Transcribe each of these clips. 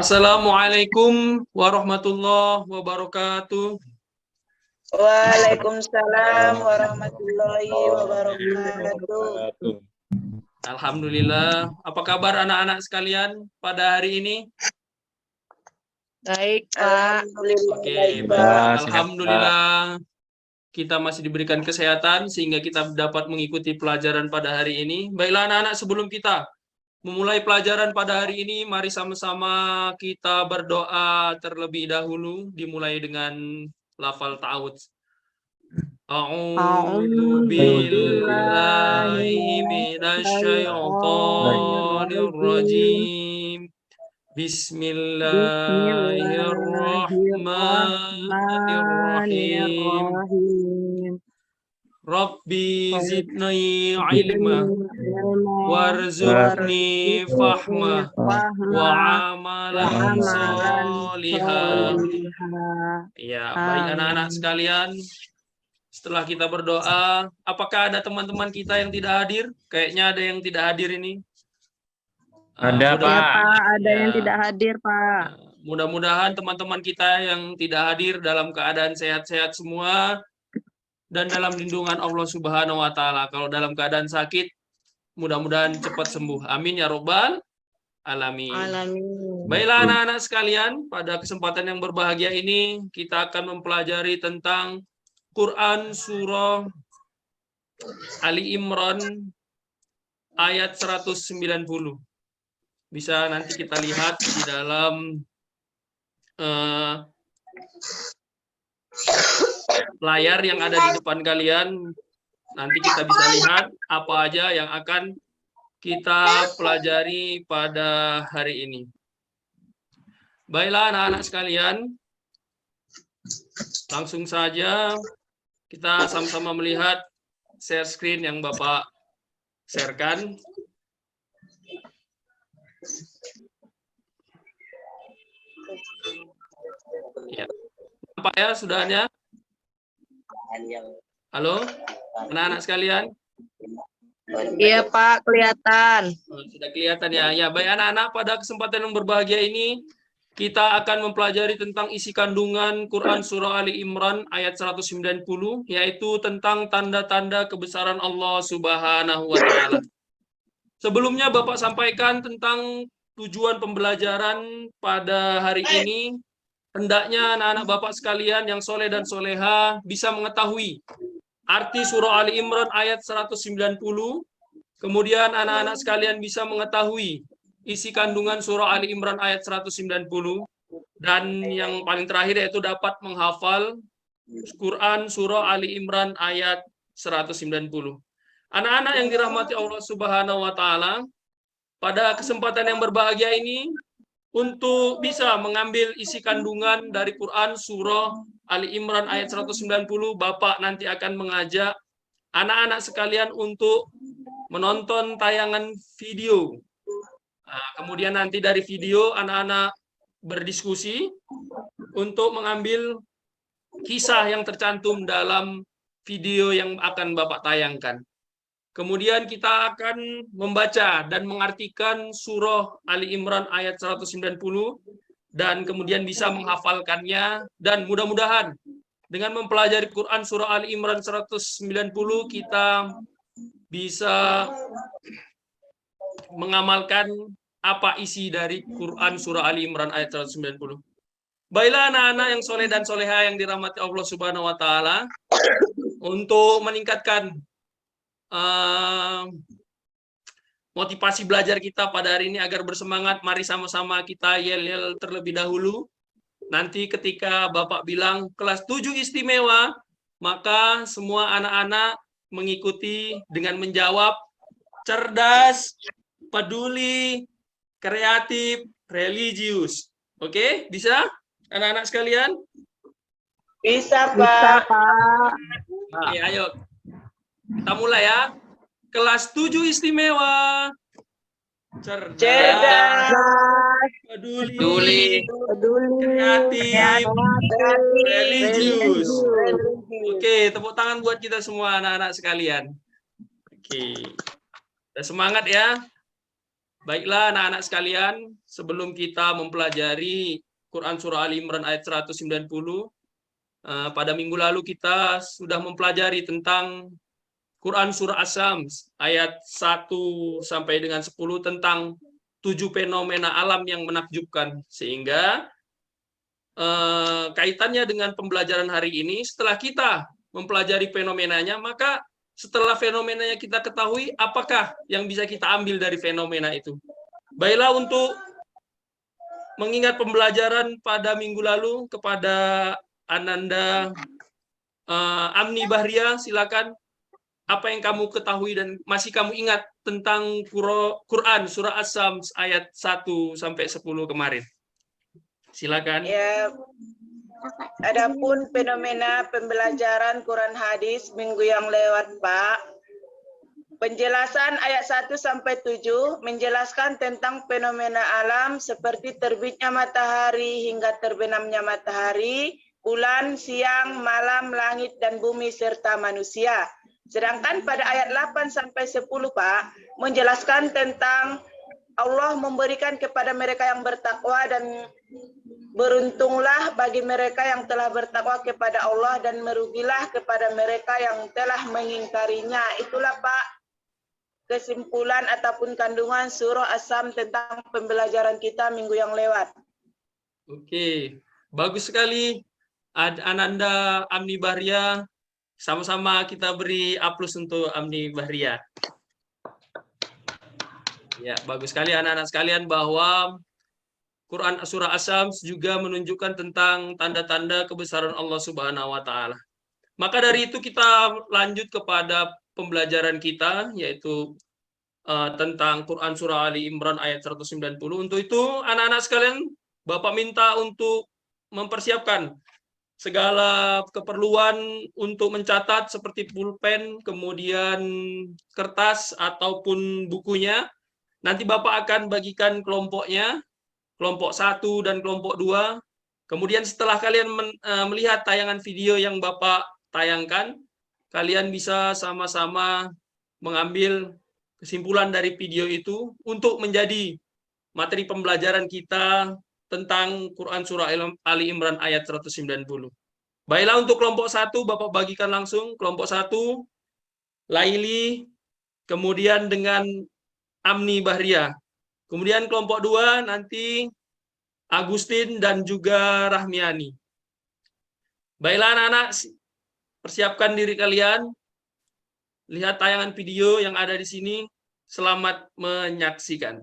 Assalamualaikum warahmatullahi wabarakatuh. Waalaikumsalam warahmatullahi wabarakatuh. Alhamdulillah. Apa kabar anak-anak sekalian pada hari ini? Baik, Pak. Oke, baik. Alhamdulillah kita masih diberikan kesehatan sehingga kita dapat mengikuti pelajaran pada hari ini. Baiklah anak-anak, sebelum kita memulai pelajaran pada hari ini, mari sama-sama kita berdoa terlebih dahulu, dimulai dengan lafal ta'awudz. A'udzu billahi minasyaitonir rajim. Bismillahirrahmanirrahim. Rabbi zidni ilma warzuqni fahma wa amalan sholiha. Ya, baik anak-anak sekalian, setelah kita berdoa, apakah ada teman-teman kita yang tidak hadir? Kayaknya ada yang tidak hadir ini. Ada, Pak. Ya, Pak, ada Ya. yang tidak hadir, Pak. Mudah-mudahan teman-teman kita yang tidak hadir dalam keadaan sehat-sehat semua dan dalam lindungan Allah Subhanahu wa taala. Kalau dalam keadaan sakit, mudah-mudahan cepat sembuh. Amin ya robbal alamin. Baiklah anak-anak sekalian, pada kesempatan yang berbahagia ini kita akan mempelajari tentang Quran surah Ali Imran ayat 190. Bisa nanti kita lihat di dalam layar yang ada di depan kalian. Nanti kita bisa lihat apa aja yang akan kita pelajari pada hari ini. Baiklah anak-anak sekalian, langsung saja kita sama-sama melihat share screen yang Bapak sharekan. Ya. Nampak ya sudahnya? Halo, anak-anak sekalian? Iya, Pak, kelihatan. Sudah kelihatan ya. Ya, baik anak-anak, pada kesempatan yang berbahagia ini kita akan mempelajari tentang isi kandungan Quran surah Ali Imran ayat 190, yaitu tentang tanda-tanda kebesaran Allah Subhanahu wa taala. Sebelumnya Bapak sampaikan tentang tujuan pembelajaran pada hari ini. Hendaknya anak-anak Bapak sekalian yang soleh dan soleha bisa mengetahui arti surah Ali Imran ayat 190. Kemudian anak-anak sekalian bisa mengetahui isi kandungan surah Ali Imran ayat 190. Dan yang paling terakhir yaitu dapat menghafal Quran surah Ali Imran ayat 190. Anak-anak yang dirahmati Allah Subhanahu wa taala, pada kesempatan yang berbahagia ini, untuk bisa mengambil isi kandungan dari Quran surah Ali Imran ayat 190, Bapak nanti akan mengajak anak-anak sekalian untuk menonton tayangan video. Nah, kemudian nanti dari video anak-anak berdiskusi untuk mengambil kisah yang tercantum dalam video yang akan Bapak tayangkan. Kemudian kita akan membaca dan mengartikan surah Ali Imran ayat 190 dan kemudian bisa menghafalkannya, dan mudah-mudahan dengan mempelajari Quran surah Ali Imran 190 kita bisa mengamalkan apa isi dari Quran surah Ali Imran ayat 190. Baiklah anak-anak yang soleh dan soleha yang dirahmati Allah Subhanahu wa taala, untuk meningkatkan motivasi belajar kita pada hari ini agar bersemangat, mari sama-sama kita yel-yel terlebih dahulu. Nanti ketika Bapak bilang kelas 7 istimewa, maka semua anak-anak mengikuti dengan menjawab cerdas, peduli, kreatif, religius. Oke, bisa anak-anak sekalian? Bisa, Pak. Oke, ayo. Kita mulai ya. Kelas 7 istimewa. Cerdas, peduli, kreatif, religius. Oke, tepuk tangan buat kita semua anak-anak sekalian. Oke. Udah semangat ya. Baiklah anak-anak sekalian, sebelum kita mempelajari Quran Surah Ali Imran ayat 190, pada minggu lalu kita sudah mempelajari tentang Quran Surah As-Sams ayat 1 sampai dengan 10 tentang 7 fenomena alam yang menakjubkan. Sehingga kaitannya dengan pembelajaran hari ini, setelah kita mempelajari fenomenanya, maka setelah fenomenanya kita ketahui, apakah yang bisa kita ambil dari fenomena itu. Baiklah, untuk mengingat pembelajaran pada minggu lalu kepada Ananda Amni Bahria, silakan. Apa yang kamu ketahui dan masih kamu ingat tentang Quran Surah As-Sams ayat 1 sampai 10 kemarin? Silakan. Ya, adapun fenomena pembelajaran Quran hadis minggu yang lewat, Pak. Penjelasan ayat 1 sampai 7 menjelaskan tentang fenomena alam seperti terbitnya matahari hingga terbenamnya matahari, bulan, siang, malam, langit dan bumi serta manusia. Sedangkan pada ayat 8 sampai 10, Pak, menjelaskan tentang Allah memberikan kepada mereka yang bertakwa dan beruntunglah bagi mereka yang telah bertakwa kepada Allah dan merugilah kepada mereka yang telah mengingkarinya. Itulah, Pak, kesimpulan ataupun kandungan surah As-Sam tentang pembelajaran kita minggu yang lewat. Oke, bagus sekali Ananda Amni Bahria. Sama-sama kita beri aplaus untuk Amni Bahria. Ya, bagus sekali anak-anak sekalian bahwa Quran Surah As-Sams juga menunjukkan tentang tanda-tanda kebesaran Allah Subhanahu wa Ta'ala. Maka dari itu kita lanjut kepada pembelajaran kita, yaitu tentang Quran Surah Ali Imran ayat 190. Untuk itu, anak-anak sekalian, Bapak minta untuk mempersiapkan segala keperluan untuk mencatat seperti pulpen, kemudian kertas ataupun bukunya. Nanti Bapak akan bagikan kelompoknya, kelompok 1 dan kelompok 2. Kemudian setelah kalian melihat tayangan video yang Bapak tayangkan, kalian bisa sama-sama mengambil kesimpulan dari video itu untuk menjadi materi pembelajaran kita tentang Quran Surah Ali Imran ayat 190. Baiklah, untuk kelompok 1 Bapak bagikan langsung. Kelompok 1 Laili, kemudian dengan Amni Bahria. Kemudian kelompok 2 nanti Agustin dan juga Rahmiani. Baiklah anak-anak, persiapkan diri kalian. Lihat tayangan video yang ada di sini. Selamat menyaksikan.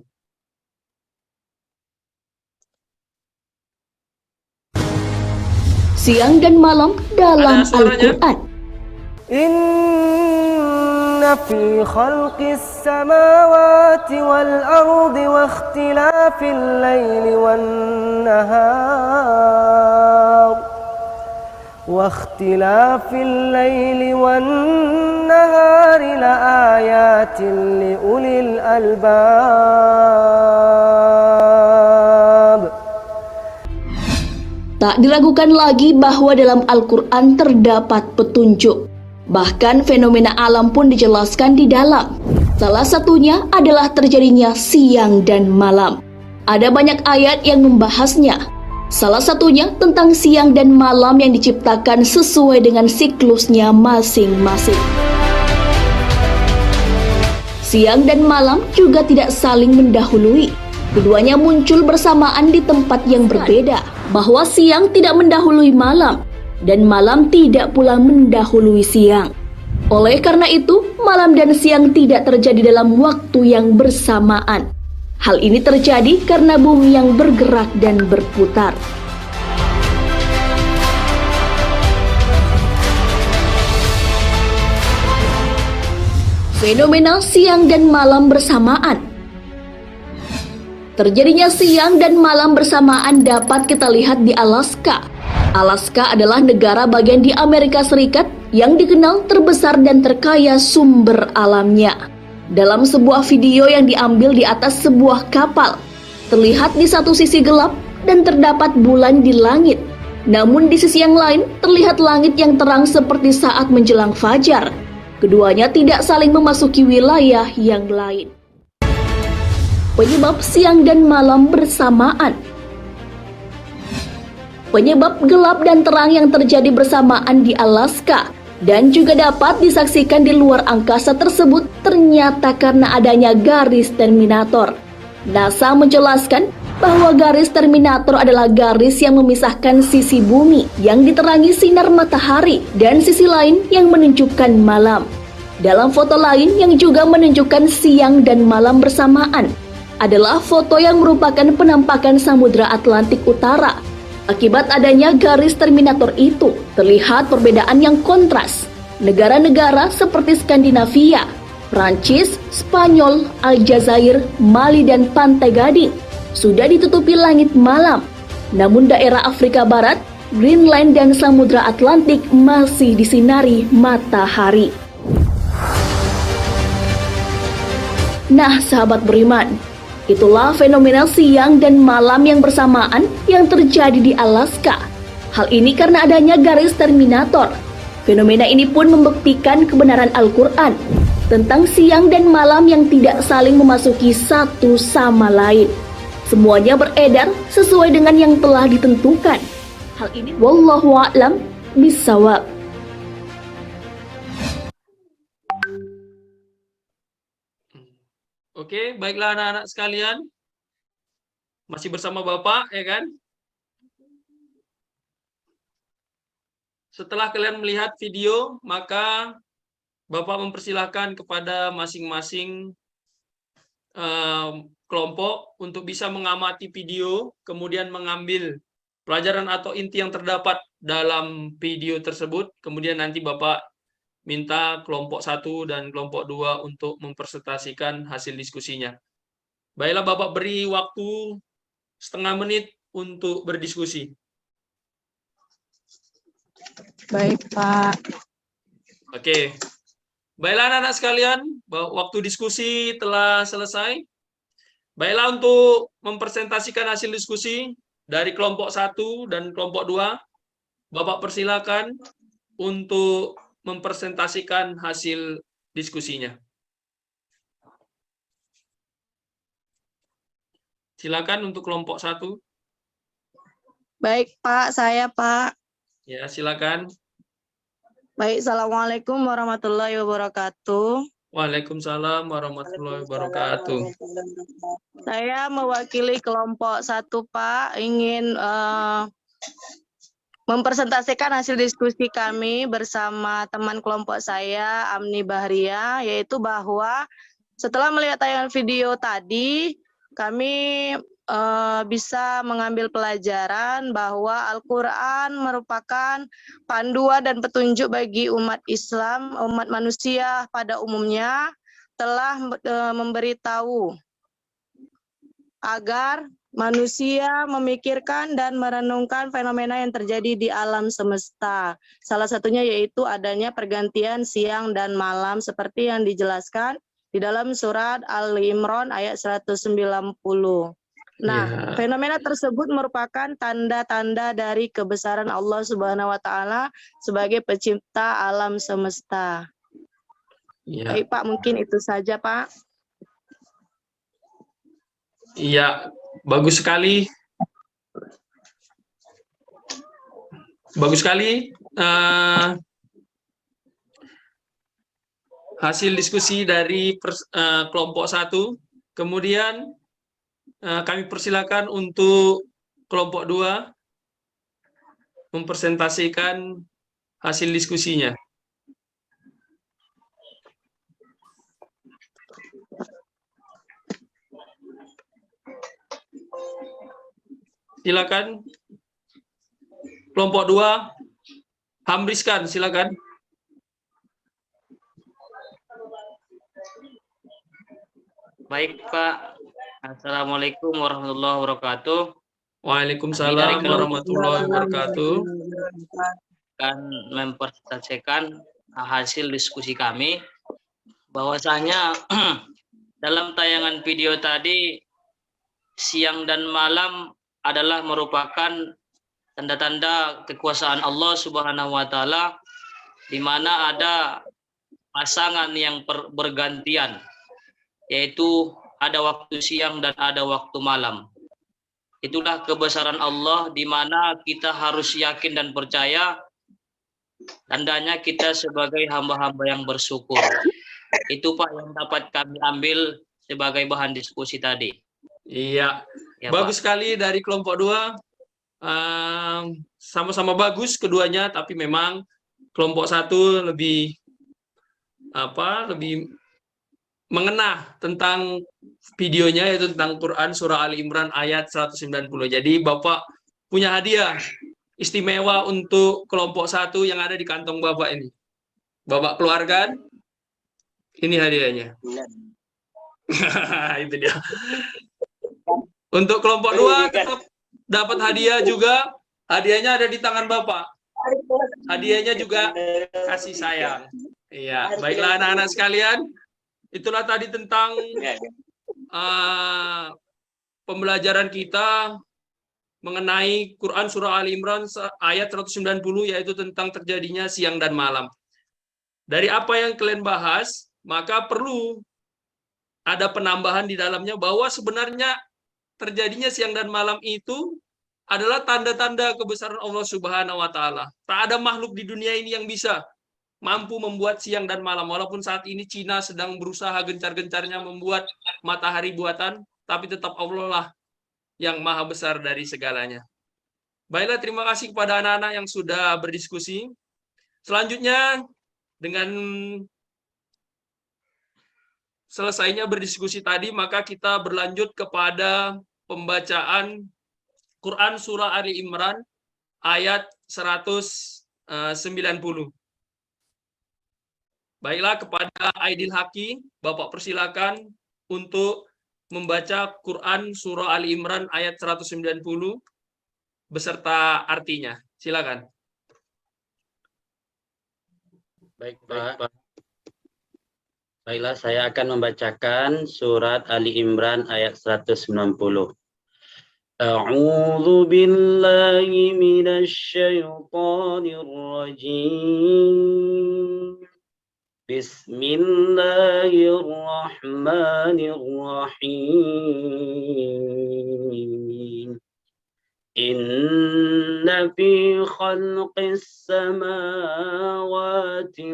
Siang dan malam dalam Al-Quran. Inna fi khalqis samawati wal ardi wa ikhtilafil laili wan nahar la ayatin li ulil albab. Tak diragukan lagi bahwa dalam Al-Quran terdapat petunjuk. Bahkan fenomena alam pun dijelaskan di dalam. Salah satunya adalah terjadinya siang dan malam. Ada banyak ayat yang membahasnya. Salah satunya tentang siang dan malam yang diciptakan sesuai dengan siklusnya masing-masing. Siang dan malam juga tidak saling mendahului. Keduanya muncul bersamaan di tempat yang berbeda, bahwa siang tidak mendahului malam, dan malam tidak pula mendahului siang. Oleh karena itu, malam dan siang tidak terjadi dalam waktu yang bersamaan. Hal ini terjadi karena bumi yang bergerak dan berputar. Fenomena siang dan malam bersamaan. Terjadinya siang dan malam bersamaan dapat kita lihat di Alaska. Alaska adalah negara bagian di Amerika Serikat yang dikenal terbesar dan terkaya sumber alamnya. Dalam sebuah video yang diambil di atas sebuah kapal, terlihat di satu sisi gelap dan terdapat bulan di langit. Namun di sisi yang lain terlihat langit yang terang seperti saat menjelang fajar. Keduanya tidak saling memasuki wilayah yang lain. Penyebab siang dan malam bersamaan. Penyebab gelap dan terang yang terjadi bersamaan di Alaska dan juga dapat disaksikan di luar angkasa tersebut ternyata karena adanya garis terminator. NASA menjelaskan bahwa garis terminator adalah garis yang memisahkan sisi bumi yang diterangi sinar matahari dan sisi lain yang menunjukkan malam. Dalam foto lain yang juga menunjukkan siang dan malam bersamaan adalah foto yang merupakan penampakan Samudra Atlantik Utara. Akibat adanya garis terminator itu, terlihat perbedaan yang kontras. Negara-negara seperti Skandinavia, Prancis, Spanyol, Aljazair, Mali, dan Pantai Gading sudah ditutupi langit malam. Namun daerah Afrika Barat, Greenland, dan Samudra Atlantik masih disinari matahari. Nah, sahabat beriman, itulah fenomena siang dan malam yang bersamaan yang terjadi di Alaska. Hal ini karena adanya garis terminator. Fenomena ini pun membuktikan kebenaran Al-Quran tentang siang dan malam yang tidak saling memasuki satu sama lain. Semuanya beredar sesuai dengan yang telah ditentukan. Hal ini wallahu a'lam bishawab. Oke, baiklah anak-anak sekalian. Masih bersama Bapak, ya kan? Setelah kalian melihat video, maka Bapak mempersilahkan kepada masing-masing kelompok untuk bisa mengamati video, kemudian mengambil pelajaran atau inti yang terdapat dalam video tersebut. Kemudian nanti Bapak minta kelompok 1 dan kelompok 2 untuk mempresentasikan hasil diskusinya. Baiklah, Bapak beri waktu setengah menit untuk berdiskusi. Baik, Pak. Oke. Baiklah anak-anak sekalian, waktu diskusi telah selesai. Baiklah, untuk mempresentasikan hasil diskusi dari kelompok 1 dan kelompok 2, Bapak persilakan untuk mempresentasikan hasil diskusinya. Silakan untuk kelompok 1. Baik, Pak. Saya, Pak. Ya, silakan. Baik, Assalamualaikum warahmatullahi wabarakatuh. Waalaikumsalam warahmatullahi wabarakatuh. Saya mewakili kelompok 1, Pak. Ingin mempresentasikan hasil diskusi kami bersama teman kelompok saya, Amni Bahria, yaitu bahwa setelah melihat tayangan video tadi, kami bisa mengambil pelajaran bahwa Al-Quran merupakan panduan dan petunjuk bagi umat Islam, umat manusia pada umumnya, telah memberitahu agar manusia memikirkan dan merenungkan fenomena yang terjadi di alam semesta. Salah satunya yaitu adanya pergantian siang dan malam seperti yang dijelaskan di dalam surat Al-Imran ayat 190. Nah, fenomena tersebut merupakan tanda-tanda dari kebesaran Allah Subhanahu wa taala sebagai pencipta alam semesta. Baik, Pak, mungkin itu saja, Pak. Iya, bagus sekali. Bagus sekali. Hasil diskusi dari kelompok 1. Kemudian kami persilakan untuk kelompok 2 mempresentasikan hasil diskusinya. Silakan. Kelompok 2, Hamriskan, silakan. Baik, Pak. Assalamualaikum warahmatullahi wabarakatuh. Waalaikumsalam warahmatullahi wabarakatuh. Akan mempresentasikan hasil diskusi kami. Bahwasanya dalam tayangan video tadi, siang dan malam adalah merupakan tanda-tanda kekuasaan Allah Subhanahu wa taala, di mana ada pasangan yang bergantian, yaitu ada waktu siang dan ada waktu malam. Itulah kebesaran Allah di mana kita harus yakin dan percaya, tandanya kita sebagai hamba-hamba yang bersyukur. Itu Pak yang dapat kami ambil sebagai bahan diskusi tadi. Iya, Ya, bagus Pak. sekali dari kelompok 2. Sama-sama bagus keduanya, tapi memang kelompok 1 lebih lebih mengena tentang videonya, yaitu tentang Quran Surah Ali Imran ayat 190. Jadi Bapak punya hadiah istimewa untuk kelompok 1 yang ada di kantong Bapak ini. Bapak keluarkan, ini hadiahnya. Itu dia. Untuk kelompok 2 tetap dapat hadiah juga. Hadiahnya ada di tangan Bapak. Hadiahnya juga kasih sayang. Iya, baiklah anak-anak sekalian. Itulah tadi tentang pembelajaran kita mengenai Quran Surah Ali Imran ayat 190, yaitu tentang terjadinya siang dan malam. Dari apa yang kalian bahas, maka perlu ada penambahan di dalamnya bahwa sebenarnya terjadinya siang dan malam itu adalah tanda-tanda kebesaran Allah Subhanahu wa Ta'ala. Tak ada makhluk di dunia ini yang bisa mampu membuat siang dan malam. Walaupun saat ini Cina sedang berusaha gencar-gencarnya membuat matahari buatan, tapi tetap Allah lah yang maha besar dari segalanya. Baiklah, terima kasih kepada anak-anak yang sudah berdiskusi. Selanjutnya, dengan selesainya berdiskusi tadi, maka kita berlanjut kepada pembacaan Quran Surah Ali Imran ayat 190. Baiklah, kepada Aidil Haki, Bapak persilakan untuk membaca Quran Surah Ali Imran ayat 190 beserta artinya. Silakan. Baik, Pak. Baiklah, saya akan membacakan surat Ali Imran ayat 190. A'udzu billahi minasy syaithanir rajim. Bismillahirrahmanirrahim. Inna fi khalqis samawati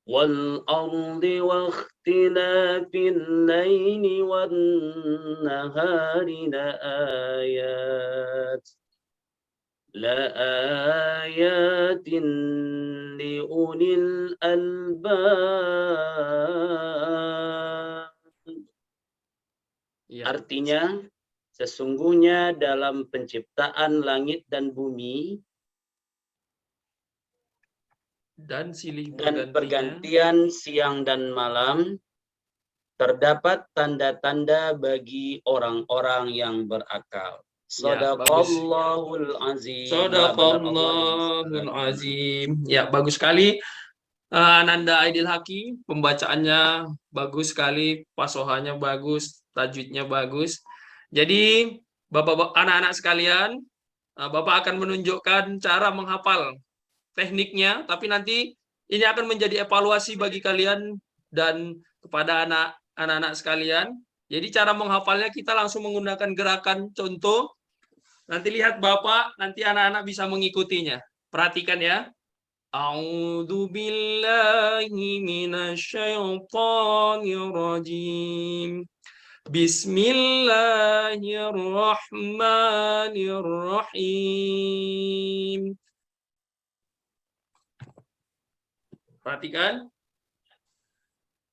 والأرض واختلاف الليل والنهار لآيات لأولي الألباب. Artinya, sesungguhnya dalam penciptaan langit dan bumi dan silih dan pergantian siang dan malam terdapat tanda-tanda bagi orang-orang yang berakal. Shadaqallahul azim. Shadaqallahul azim. Ya, bagus sekali. Ananda Aidil Haki, pembacaannya bagus sekali, pasohannya bagus, tajwidnya bagus. Jadi, Bapak anak-anak sekalian, Bapak akan menunjukkan cara menghafal tekniknya, tapi nanti ini akan menjadi evaluasi bagi kalian dan kepada anak-anak sekalian. Jadi cara menghafalnya kita langsung menggunakan gerakan contoh. Nanti lihat Bapak, nanti anak-anak bisa mengikutinya. Perhatikan ya. A'udzu billahi minasyaitonir rajim. Bismillahirrahmanirrahim. Perhatikan.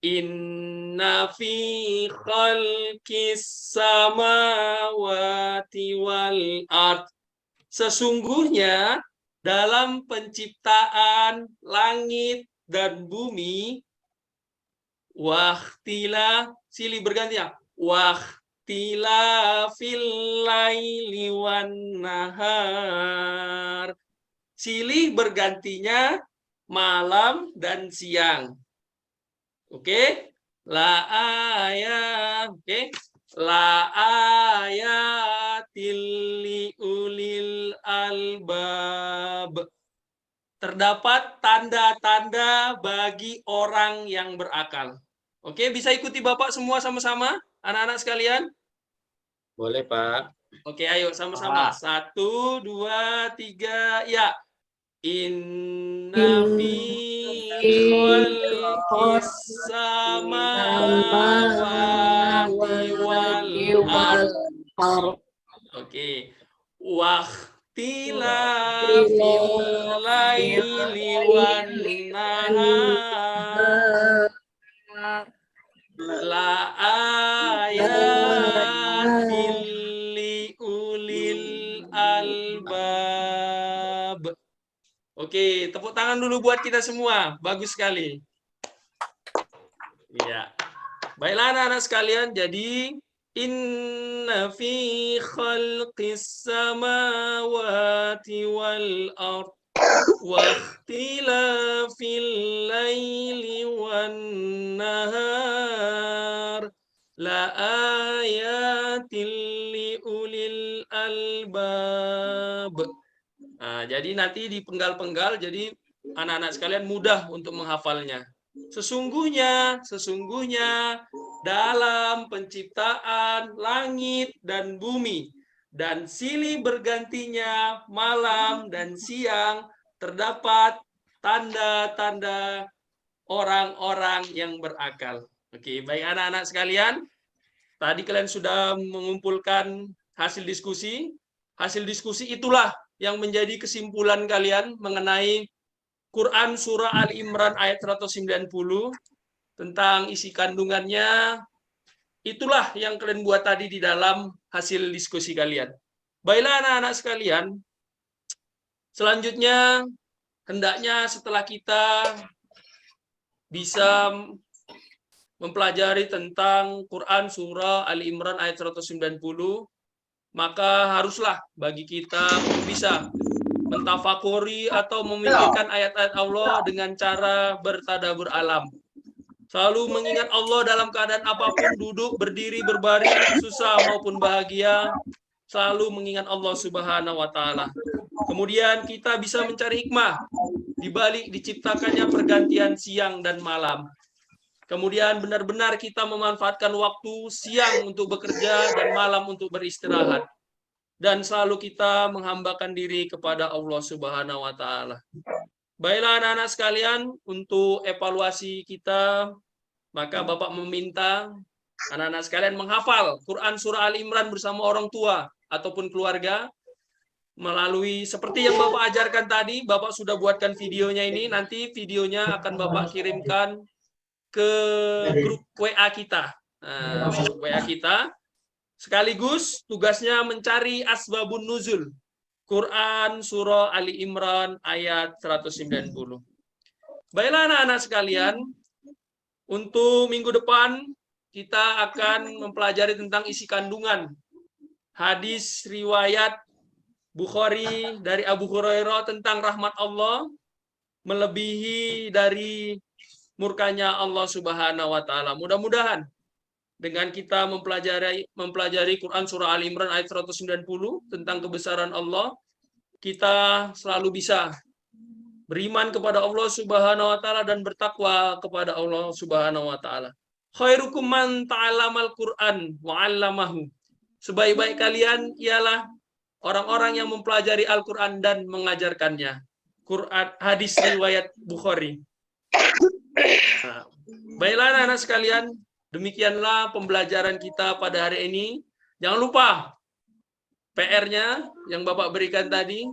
Inna fi khalqis samawati wal ard. Sesungguhnya dalam penciptaan langit dan bumi, wahtila, silih bergantian, wahtila fil laili wan nahar. Silih bergantinya malam dan siang. Oke? La ayat, oke? La ayatil liulil albab. Terdapat tanda-tanda bagi orang yang berakal. Oke, bisa ikuti Bapak semua sama-sama, anak-anak sekalian? Boleh, Pak. Oke, ayo sama-sama. 1, 2, 3, ya. Inna fi khalqis samawati wal ardh. Oke. Wakhtilafil laili wan nahar la ayatil li ulil albab. Oke, tepuk tangan dulu buat kita semua. Bagus sekali. Iya. Baiklah anak-anak sekalian, jadi inna fi khalqis samawati wal ardh wa ikhtilafil laili wan nahar la ayatil li ulil albab. Nah, jadi nanti di penggal-penggal, jadi anak-anak sekalian mudah untuk menghafalnya. Sesungguhnya dalam penciptaan langit dan bumi dan silih bergantinya malam dan siang terdapat tanda-tanda orang-orang yang berakal. Oke, baik anak-anak sekalian, tadi kalian sudah mengumpulkan hasil diskusi. Hasil diskusi itulah yang menjadi kesimpulan kalian mengenai Quran Surah Ali Imran ayat 190 tentang isi kandungannya. Itulah yang kalian buat tadi di dalam hasil diskusi kalian. Baiklah anak-anak sekalian, selanjutnya hendaknya setelah kita bisa mempelajari tentang Quran Surah Ali Imran ayat 190, maka haruslah bagi kita bisa mentafakuri atau memikirkan ayat-ayat Allah dengan cara bertadabbur alam. Selalu mengingat Allah dalam keadaan apapun, duduk, berdiri, berbaring, susah maupun bahagia, selalu mengingat Allah Subhanahu wa taala. Kemudian kita bisa mencari hikmah di balik diciptakannya pergantian siang dan malam. Kemudian benar-benar kita memanfaatkan waktu siang untuk bekerja dan malam untuk beristirahat. Dan selalu kita menghambakan diri kepada Allah Subhanahu wa taala. Baiklah anak-anak sekalian, untuk evaluasi kita, maka Bapak meminta anak-anak sekalian menghafal Quran Surah Ali Imran bersama orang tua ataupun keluarga melalui seperti yang Bapak ajarkan tadi. Bapak sudah buatkan videonya ini, nanti videonya akan Bapak kirimkan ke grup WA kita. Nah, grup WA kita. Sekaligus tugasnya mencari asbabun nuzul Quran Surah Ali Imran ayat 190. Baiklah anak-anak sekalian, untuk minggu depan kita akan mempelajari tentang isi kandungan hadis riwayat Bukhari dari Abu Hurairah tentang rahmat Allah melebihi dari murkanya Allah Subhanahu wa taala. Mudah-mudahan dengan kita mempelajari Quran Surah Ali Imran ayat 190 tentang kebesaran Allah, kita selalu bisa beriman kepada Allah Subhanahu wa taala dan bertakwa kepada Allah Subhanahu wa taala. Khairukum man ta'allamal Qur'an wa 'allamahu. Sebaik-baik kalian ialah orang-orang yang mempelajari Al-Qur'an dan mengajarkannya. Quran hadis riwayat Bukhari. Nah, baiklah anak-anak sekalian, demikianlah pembelajaran kita pada hari ini. Jangan lupa PR-nya yang Bapak berikan tadi.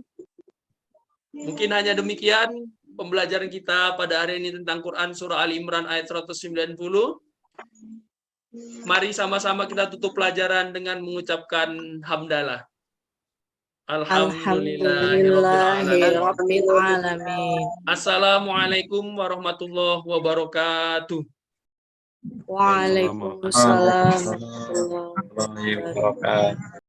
Mungkin hanya demikian pembelajaran kita pada hari ini tentang Quran Surah Ali Imran ayat 190. Mari sama-sama kita tutup pelajaran dengan mengucapkan hamdalah. Alhamdulillahirabbil alamin. Assalamualaikum warahmatullahi wabarakatuh. Waalaikumsalam warahmatullahi wabarakatuh.